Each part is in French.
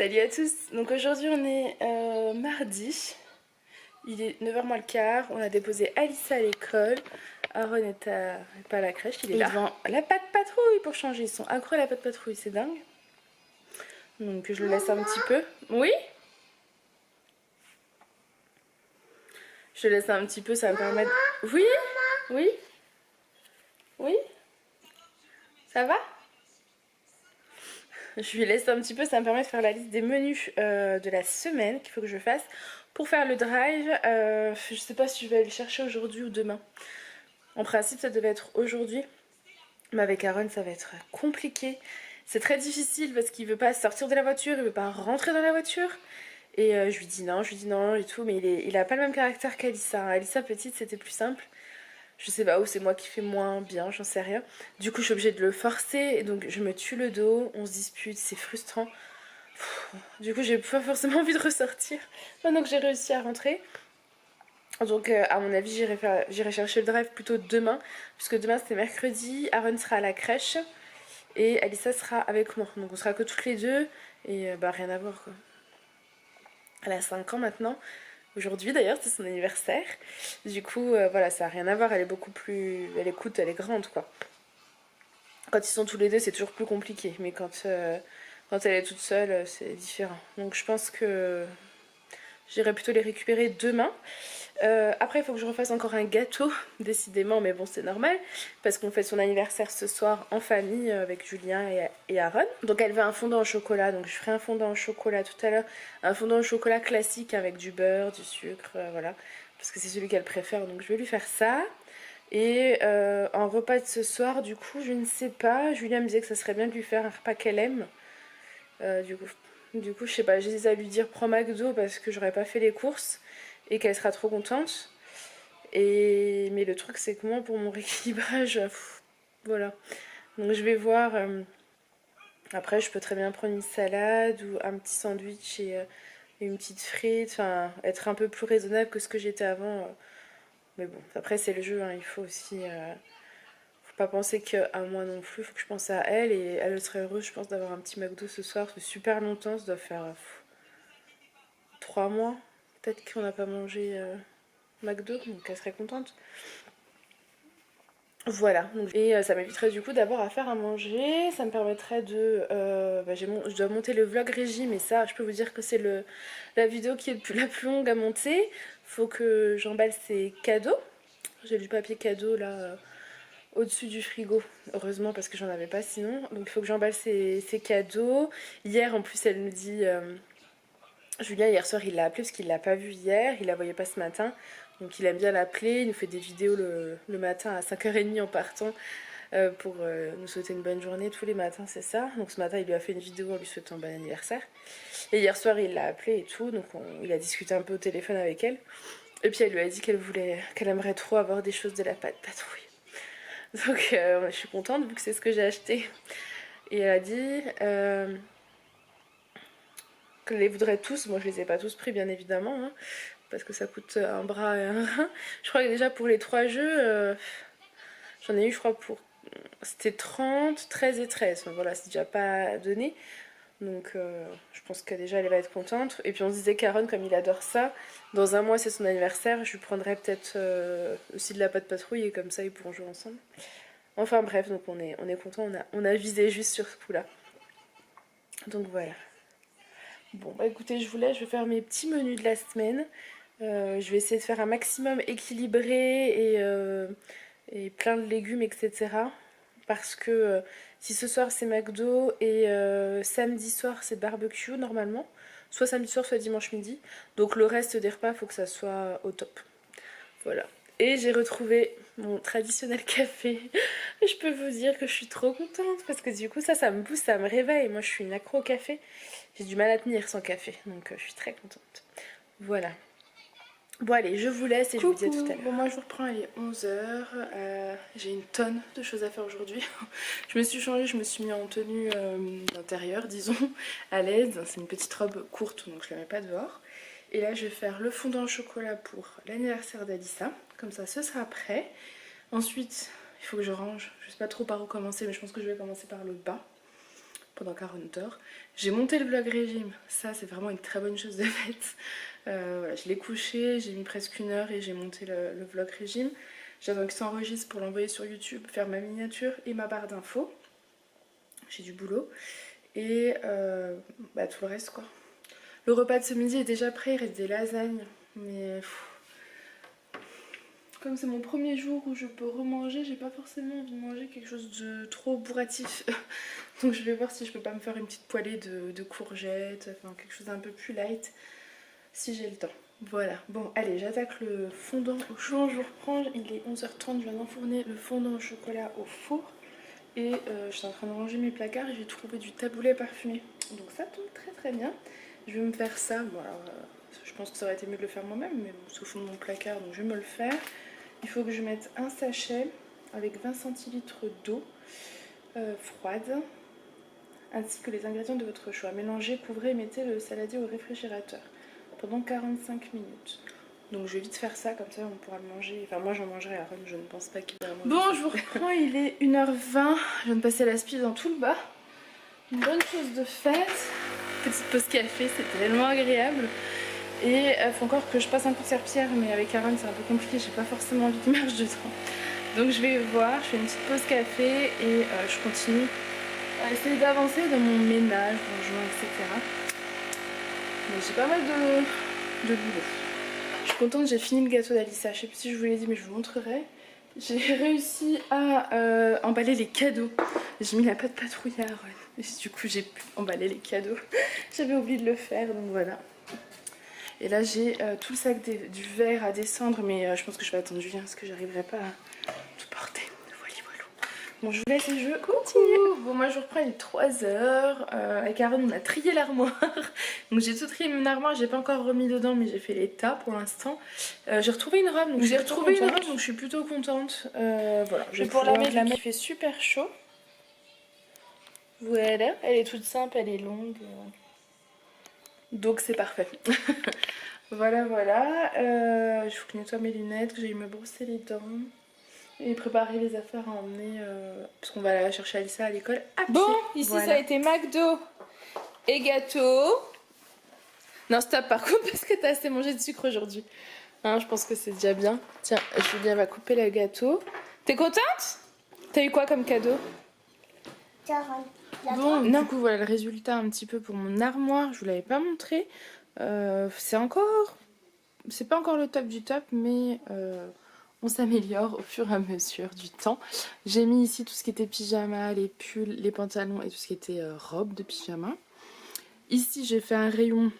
Salut à tous, donc aujourd'hui on est mardi, il est 9h moins le quart, on a déposé Alissa à l'école, Aaron est pas à la crèche, il est là devant la patte patrouille pour changer, ils sont accros à la patte patrouille, c'est dingue. Donc je le laisse un petit peu, oui. Je le laisse un petit peu, ça me permet de... Oui, oui, oui, ça va? Je lui laisse un petit peu, ça me permet de faire la liste des menus de la semaine qu'il faut que je fasse pour faire le drive. Je sais pas si je vais aller le chercher aujourd'hui ou demain. En principe, ça devait être aujourd'hui, mais avec Aaron, ça va être compliqué. C'est très difficile parce qu'il veut pas sortir de la voiture, il veut pas rentrer dans la voiture. Et je lui dis non et tout, mais il a pas le même caractère qu'Alissa. Alissa petite, c'était plus simple. Je sais pas où, c'est moi qui fais moins bien, j'en sais rien. Du coup, je suis obligée de le forcer, et donc je me tue le dos, on se dispute, c'est frustrant. Du coup, j'ai pas forcément envie de ressortir. Maintenant que j'ai réussi à rentrer. Donc, à mon avis, j'irai chercher le drive plutôt demain, puisque demain c'est mercredi, Aaron sera à la crèche et Alissa sera avec moi. Donc, on sera que toutes les deux et bah, rien à voir quoi. Elle a 5 ans maintenant. Aujourd'hui d'ailleurs, c'est son anniversaire. Du coup, voilà, ça n'a rien à voir. Elle est beaucoup plus. Elle écoute, elle est grande quoi. Quand ils sont tous les deux, c'est toujours plus compliqué. Mais quand elle est toute seule, c'est différent. Donc, je pense que j'irai plutôt les récupérer demain. Après, il faut que je refasse encore un gâteau, décidément, mais bon, c'est normal, parce qu'on fait son anniversaire ce soir en famille avec Julien et Aaron. Donc, elle veut un fondant au chocolat, donc je ferai un fondant au chocolat tout à l'heure. Un fondant au chocolat classique avec du beurre, du sucre, voilà, parce que c'est celui qu'elle préfère, donc je vais lui faire ça. Et en repas de ce soir, du coup, je ne sais pas, Julien me disait que ça serait bien de lui faire un repas qu'elle aime. Du coup, je sais pas, j'hésite à lui dire prends McDo parce que j'aurais pas fait les courses et qu'elle sera trop contente. Mais le truc, c'est que moi, pour mon rééquilibrage, voilà. Donc je vais voir. Après, je peux très bien prendre une salade ou un petit sandwich et une petite frite. Enfin, être un peu plus raisonnable que ce que j'étais avant. Mais bon, après, c'est le jeu, hein, il faut aussi. Faut pas penser qu'à moi non plus, faut que je pense à elle. Et elle serait heureuse, je pense, d'avoir un petit McDo ce soir. C'est super longtemps, ça doit faire 3 mois. Peut-être qu'on n'a pas mangé McDo, donc elle serait contente. Voilà, et ça m'éviterait du coup d'avoir à faire à manger, ça me permettrait de... je dois monter le vlog régime et ça, je peux vous dire que c'est la vidéo qui est la plus longue à monter. Faut que j'emballe ces cadeaux. J'ai du papier cadeau là au-dessus du frigo, heureusement parce que j'en avais pas sinon. Donc il faut que j'emballe ces cadeaux. Hier en plus elle me dit... Julien hier soir il l'a appelé parce qu'il l'a pas vu hier, il la voyait pas ce matin. Donc il aime bien l'appeler, il nous fait des vidéos le matin à 5h30 en partant pour nous souhaiter une bonne journée. Tous les matins c'est ça. Donc ce matin il lui a fait une vidéo en lui souhaitant bon anniversaire. Et hier soir il l'a appelé et tout, donc il a discuté un peu au téléphone avec elle. Et puis elle lui a dit qu'elle aimerait trop avoir des choses de la patte patrouille. Donc je suis contente vu que c'est ce que j'ai acheté. Et elle a dit... qu'elle les voudrait tous, moi je les ai pas tous pris bien évidemment, hein, parce que ça coûte un bras et un rein. Je crois que déjà pour les 3 jeux, j'en ai eu je crois pour... C'était 30, 13 et 13, enfin, voilà c'est déjà pas donné. Donc je pense que déjà elle va être contente. Et puis on se disait qu'Aaron comme il adore ça, dans un mois c'est son anniversaire, je lui prendrais peut-être aussi de la pâte patrouille et comme ça ils pourront jouer ensemble. Enfin bref, donc on est content, on a visé juste sur ce coup là. Donc voilà. Bon bah écoutez, je vous laisse, je vais faire mes petits menus de la semaine. Je vais essayer de faire un maximum équilibré et plein de légumes, etc. Parce que si ce soir c'est McDo et samedi soir c'est barbecue normalement, soit samedi soir soit dimanche midi. Donc le reste des repas, faut que ça soit au top. Voilà. Et j'ai retrouvé mon traditionnel café. Je peux vous dire que je suis trop contente parce que du coup ça me booste, ça me réveille. Moi je suis une accro au café. J'ai du mal à tenir sans café, donc je suis très contente. Voilà. Bon allez, je vous laisse et je vous dis à tout à l'heure. Bon moi je vous reprends, il est 11h. J'ai une tonne de choses à faire aujourd'hui. Je me suis changée, je me suis mis en tenue d'intérieur, disons, à l'aise. C'est une petite robe courte, donc je la mets pas dehors. Et là je vais faire le fondant au chocolat pour l'anniversaire d'Alissa. Comme ça ce sera prêt. Ensuite, il faut que je range. Je sais pas trop par où commencer, mais je pense que je vais commencer par le bas. pendant 40 heures. J'ai monté le vlog régime, ça c'est vraiment une très bonne chose de faite. Voilà, je l'ai couché, j'ai mis presque 1 heure et j'ai monté le vlog régime. J'attends qu'il s'enregistre pour l'envoyer sur YouTube, faire ma miniature et ma barre d'infos. J'ai du boulot. Et tout le reste quoi. Le repas de ce midi est déjà prêt, il reste des lasagnes. Mais comme c'est mon premier jour où je peux remanger, j'ai pas forcément envie de manger quelque chose de trop bourratif. Donc je vais voir si je peux pas me faire une petite poêlée de courgettes, enfin quelque chose d'un peu plus light, si j'ai le temps. Voilà, bon allez, j'attaque le fondant au chaud, je reprends, il est 11h30, je viens d'enfourner le fondant au chocolat au four. Et je suis en train de ranger mes placards et j'ai trouvé du taboulet parfumé. Donc ça tombe très très bien. Je vais me faire ça, bon alors je pense que ça aurait été mieux de le faire moi-même, mais bon, c'est au fond de mon placard donc je vais me le faire. Il faut que je mette un sachet avec 20 centilitres d'eau froide, ainsi que les ingrédients de votre choix. Mélangez, couvrez et mettez le saladier au réfrigérateur pendant 45 minutes. Donc je vais vite faire ça, comme ça on pourra le manger. Enfin moi j'en mangerai, Aaron je ne pense pas qu'il va manger. Bon je vous reprends, il est 1h20. Je viens de passer la spie dans tout le bas. Une bonne chose de faite. Petite pause café, c'était tellement agréable. Et il faut encore que je passe un coup de serpillière, mais avec Aaron c'est un peu compliqué, j'ai pas forcément envie de marcher dedans. Donc je vais voir, je fais une petite pause café et je continue à essayer d'avancer dans mon ménage, rangement, etc. Mais j'ai pas mal de boulot. Je suis contente, j'ai fini le gâteau d'Alissa, je sais plus si je vous l'ai dit mais je vous montrerai. J'ai réussi à emballer les cadeaux. J'ai mis la pâte patrouillère et du coup j'ai pu emballer les cadeaux. J'avais oublié de le faire donc voilà. Et là j'ai tout le sac du verre à descendre mais je pense que je vais attendre Julien parce que j'arriverai pas à tout porter. Bon je vous laisse et je continue. Bon moi je reprends, il est 3h. Avec Aaron on a trié l'armoire. Donc j'ai tout trié mon armoire, j'ai pas encore remis dedans mais j'ai fait les tas pour l'instant. J'ai retrouvé une robe donc je suis plutôt contente. Voilà, je vais pour la mettre, il fait super chaud. Voilà, elle est toute simple, elle est longue. Donc c'est parfait. Voilà voilà. Il faut que je nettoie mes lunettes, que j'aille me brosser les dents. Et préparer les affaires à emmener parce qu'on va la chercher Alissa à l'école à pied. Bon, ici voilà. Ça a été McDo et gâteau. Non stop par contre parce que t'as assez mangé de sucre aujourd'hui. Hein, je pense que c'est déjà bien. Tiens, Julien va couper le gâteau. T'es contente? T'as eu quoi comme cadeau? Bon, du coup voilà le résultat un petit peu pour mon armoire. Je vous l'avais pas montré. C'est pas encore le top du top mais... on s'améliore au fur et à mesure du temps. J'ai mis ici tout ce qui était pyjama, les pulls, les pantalons et tout ce qui était robe de pyjama. Ici j'ai fait un rayon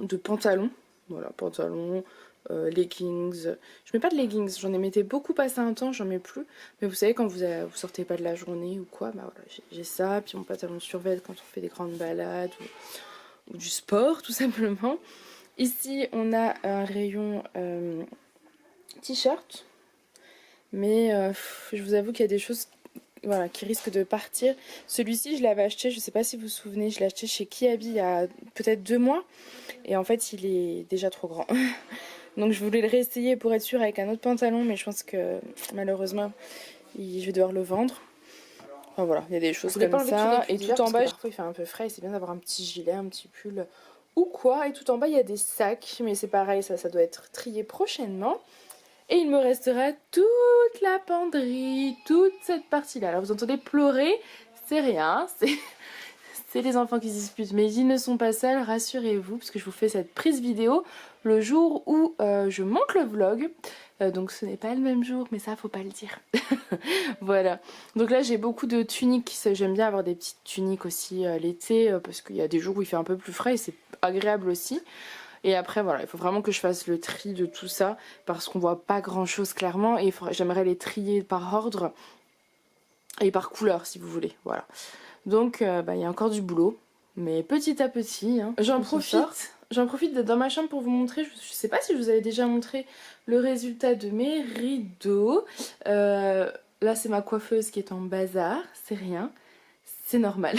de pantalons. Voilà, pantalons, leggings. Je mets pas de leggings, j'en ai mettais beaucoup passé un temps, j'en mets plus. Mais vous savez quand vous sortez pas de la journée ou quoi, bah voilà, j'ai ça. Puis mon pantalon survêt quand on fait des grandes balades ou du sport tout simplement. Ici on a un rayon... t-shirt mais je vous avoue qu'il y a des choses voilà, qui risquent de partir. Celui-ci je l'avais acheté, je sais pas si vous vous souvenez, je l'ai acheté chez Kiabi il y a peut-être 2 mois et en fait il est déjà trop grand. Donc je voulais le réessayer pour être sûre avec un autre pantalon mais je pense que malheureusement je vais devoir le vendre. Enfin voilà, il y a des choses comme ça. Et tout en bas parfois il fait un peu frais et c'est bien d'avoir un petit gilet, un petit pull ou quoi. Et tout en bas il y a des sacs mais c'est pareil, ça doit être trié prochainement. Et il me restera toute la penderie, toute cette partie-là. Alors vous entendez pleurer, c'est rien, c'est les enfants qui se disputent. Mais ils ne sont pas seuls, rassurez-vous, parce que je vous fais cette prise vidéo le jour où je monte le vlog. Donc ce n'est pas le même jour, mais ça faut pas le dire. Voilà. Donc là j'ai beaucoup de tuniques, j'aime bien avoir des petites tuniques aussi l'été, parce qu'il y a des jours où il fait un peu plus frais et c'est agréable aussi. Et après voilà, il faut vraiment que je fasse le tri de tout ça parce qu'on voit pas grand chose clairement et j'aimerais les trier par ordre et par couleur si vous voulez, voilà. Donc il y a encore du boulot, mais petit à petit, hein, j'en profite d'être dans ma chambre pour vous montrer, je sais pas si je vous avais déjà montré le résultat de mes rideaux. Là c'est ma coiffeuse qui est en bazar, c'est rien, c'est normal.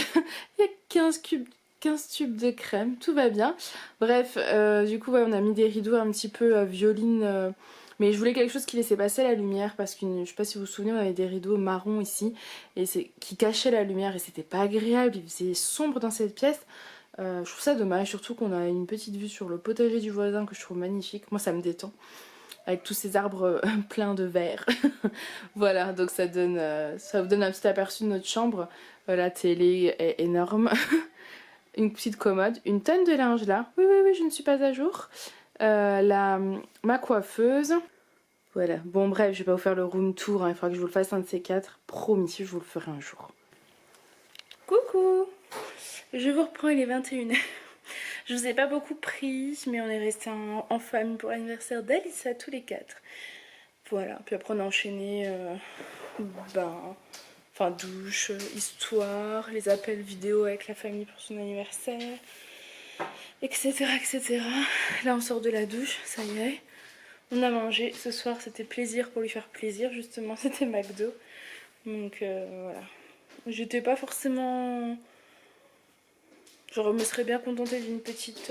Il y a 15 tubes de crème, tout va bien. Bref, du coup ouais, on a mis des rideaux un petit peu violine Mais je voulais quelque chose qui laissait passer la lumière parce que je sais pas si vous vous souvenez, on avait des rideaux marrons ici et qui cachaient la lumière et c'était pas agréable, il faisait sombre dans cette pièce. Je trouve ça dommage, surtout qu'on a une petite vue sur le potager du voisin que je trouve magnifique. Moi ça me détend avec tous ces arbres pleins de verre. Voilà, donc ça vous donne un petit aperçu de notre chambre. La télé est énorme. Une petite commode, une tonne de linge là. Oui, oui, oui, je ne suis pas à jour. Ma coiffeuse. Voilà, bon bref, je vais pas vous faire le room tour, hein. Il faudra que je vous le fasse un de ces quatre. Promis, je vous le ferai un jour. Coucou, je vous reprends, il est 21h. Je vous ai pas beaucoup pris, mais on est resté en famille pour l'anniversaire d'Alissa tous les quatre. Voilà, puis après on a enchaîné douche, histoire, les appels vidéo avec la famille pour son anniversaire, etc. etc. Là on sort de la douche, ça y est. On a mangé, ce soir c'était plaisir pour lui faire plaisir, justement c'était McDo. Donc voilà. J'étais pas forcément... Je me serais bien contentée d'une petite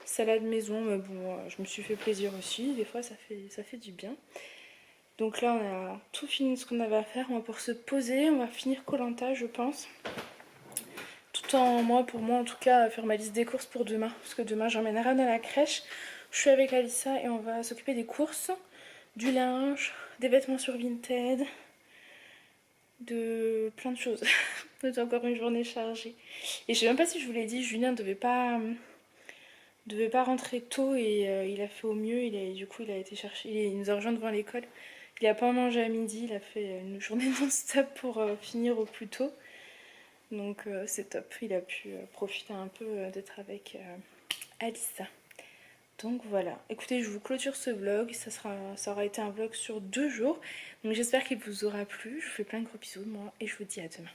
salade maison, mais bon, je me suis fait plaisir aussi. Des fois, ça fait du bien. Donc là, on a tout fini ce qu'on avait à faire. On va pouvoir se poser. On va finir koh je pense. Tout en pour moi en tout cas, faire ma liste des courses pour demain. Parce que demain, j'emmène Aaron à la crèche. Je suis avec Alissa et on va s'occuper des courses, du linge, des vêtements sur Vinted, de plein de choses. C'est encore une journée chargée. Et je sais même pas si je vous l'ai dit, Julien devait pas rentrer tôt et il a fait au mieux. Du coup, il a été chercher. Il nous a rejoint devant l'école. Il a pas mangé à midi. Il a fait une journée non-stop pour finir au plus tôt. Donc c'est top. Il a pu profiter un peu d'être avec Alissa. Donc voilà. Écoutez, je vous clôture ce vlog. Ça aura été un vlog sur 2 jours. Donc j'espère qu'il vous aura plu. Je vous fais plein de gros bisous, moi, et je vous dis à demain.